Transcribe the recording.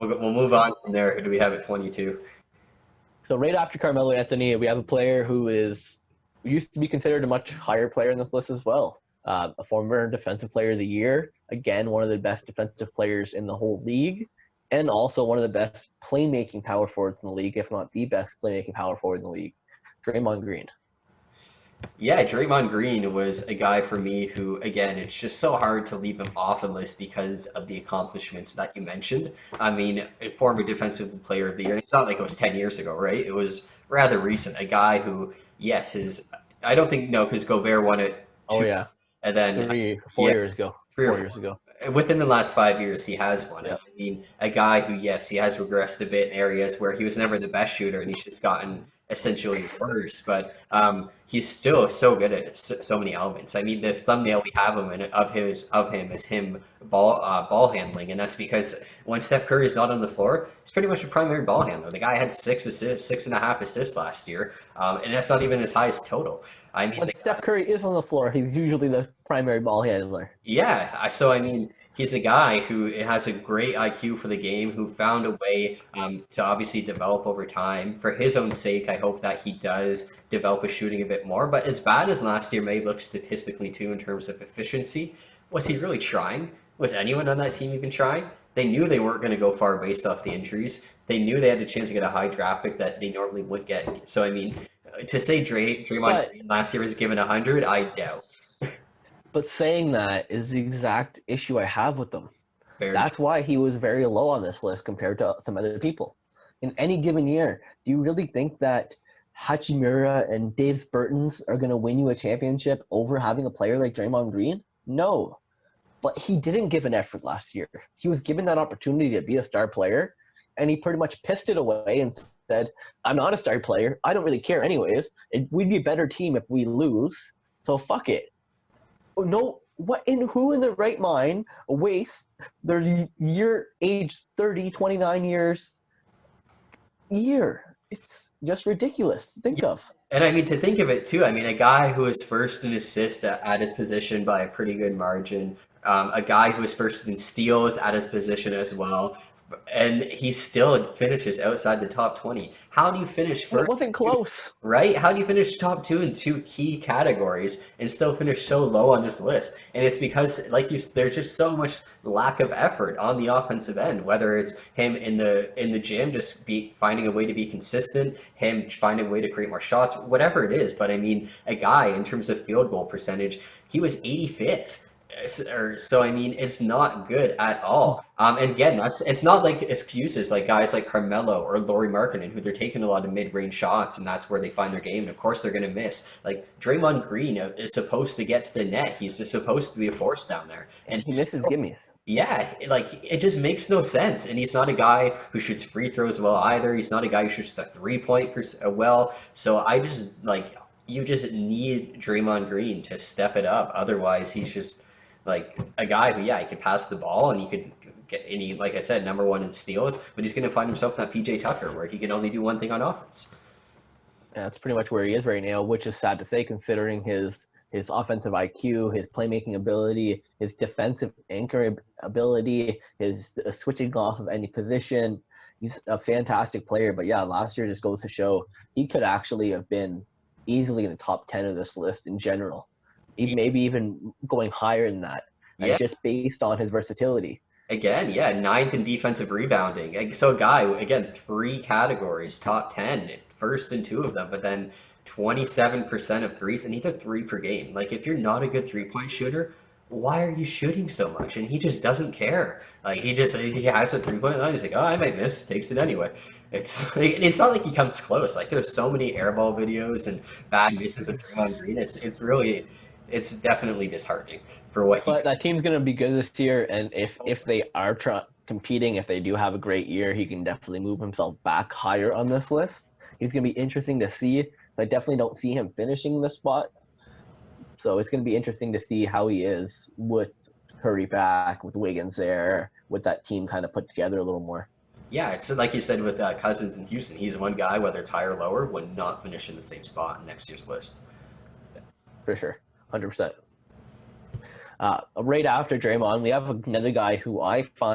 We'll move on from there. Who do we have at 22? So right after Carmelo Anthony, we have a player who is used to be considered a much higher player in this list as well. A former Defensive Player of the Year, again one of the best defensive players in the whole league, and also one of the best playmaking power forwards in the league, if not the best playmaking power forward in the league, Draymond Green. Yeah, Draymond Green was a guy for me who, again, it's just so hard to leave him off the list because of the accomplishments that you mentioned. I mean, a former Defensive Player of the Year. It's not like it was 10 years ago, right? It was rather recent. A guy who, yes, I don't think, no, because Gobert won it Oh two, yeah, and then, three, four yeah, years ago. 3 or 4. 4 years ago. Within the last 5 years, he has won Yeah. it. I mean, a guy who, yes, he has regressed a bit in areas where he was never the best shooter, and he's just gotten essentially worse. But he's still so good at so many elements. I mean, the thumbnail we have him in, of him is him ball handling, and that's because when Steph Curry is not on the floor, he's pretty much a primary ball handler. The guy had 6 assists, 6.5 assists last year, and that's not even his highest total. I mean, When Steph Curry is on the floor, he's usually the primary ball handler. yeah, so I mean, he's a guy who has a great IQ for the game, who found a way to obviously develop over time. For his own sake, I hope that he does develop his shooting a bit more. But as bad as last year may look statistically too in terms of efficiency, was he really trying? Was anyone on that team even trying? They knew they weren't going to go far based off the injuries. They knew they had a chance to get a high draft pick that they normally would get. So I mean, to say Draymond But Green last year was given 100, I doubt. but saying that is the exact issue I have with them. Very That's why he was very low on this list compared to some other people. In any given year, do you really think that Hachimura and Dave Burton's are going to win you a championship over having a player like Draymond Green? No. But he didn't give an effort last year. He was given that opportunity to be a star player, and he pretty much pissed it away and said, I'm not a star player. I don't really care anyways. We'd be a better team if we lose. So fuck it. No, who in their right mind wastes their year age 30, 29 years year? It's just ridiculous to think of. And I mean, to think of it too, I mean, a guy who was first in assists at his position by a pretty good margin, a guy who was first in steals at his position as well, and he still finishes outside the top 20. How do you finish And it first, wasn't close. right? How do you finish top two in two key categories and still finish so low on this list? And it's because, like there's just so much lack of effort on the offensive end. Whether it's him in the gym, just be finding a way to be consistent, him finding a way to create more shots, whatever it is. But I mean, a guy in terms of field goal percentage, he was 85th. So I mean, it's not good at all. And again, it's not like excuses like guys like Carmelo or Laurie Markkinen who they're taking a lot of mid-range shots and that's where they find their game. And of course, they're going to miss. Like Draymond Green is supposed to get to the net. He's supposed to be a force down there, and He he's misses still, gimmies. yeah, like it just makes no sense. And he's not a guy who shoots free throws well either. He's not a guy who shoots the 3 point well. So I just like you just need Draymond Green to step it up. Otherwise, he's just like a guy who, yeah, he could pass the ball and he could get any, like I said, number one in steals, but he's going to find himself in that PJ Tucker where he can only do one thing on offense. And that's pretty much where he is right now, which is sad to say considering his offensive IQ, his playmaking ability, his defensive anchor ability, his switching off of any position. He's a fantastic player, but yeah, last year just goes to show he could actually have been easily in the top 10 of this list in general, maybe even going higher than that, Yeah, just based on his versatility. again, yeah, ninth in defensive rebounding. So a guy, again, three categories, top 10, first in two of them, but then 27% of threes, and he took three per game. Like, if you're not a good three-point shooter, why are you shooting so much? And he just doesn't care. Like, he has a three-point line, he's like, oh, I might miss, takes it anyway. It's like, and it's not like he comes close. Like, there's so many airball videos and bad misses of Draymond Green. It's really, it's definitely disheartening for what he But could. that team's going to be good this year, and if they are competing, if they do have a great year, he can definitely move himself back higher on this list. He's going to be interesting to see. I definitely don't see him finishing the spot, so it's going to be interesting to see how he is with Curry back, with Wiggins there, with that team kind of put together a little more. Yeah, it's like you said with Cousins in Houston. He's one guy, whether it's higher or lower, would not finish in the same spot in next year's list. For sure, 100%. Right after Draymond, we have another guy who I find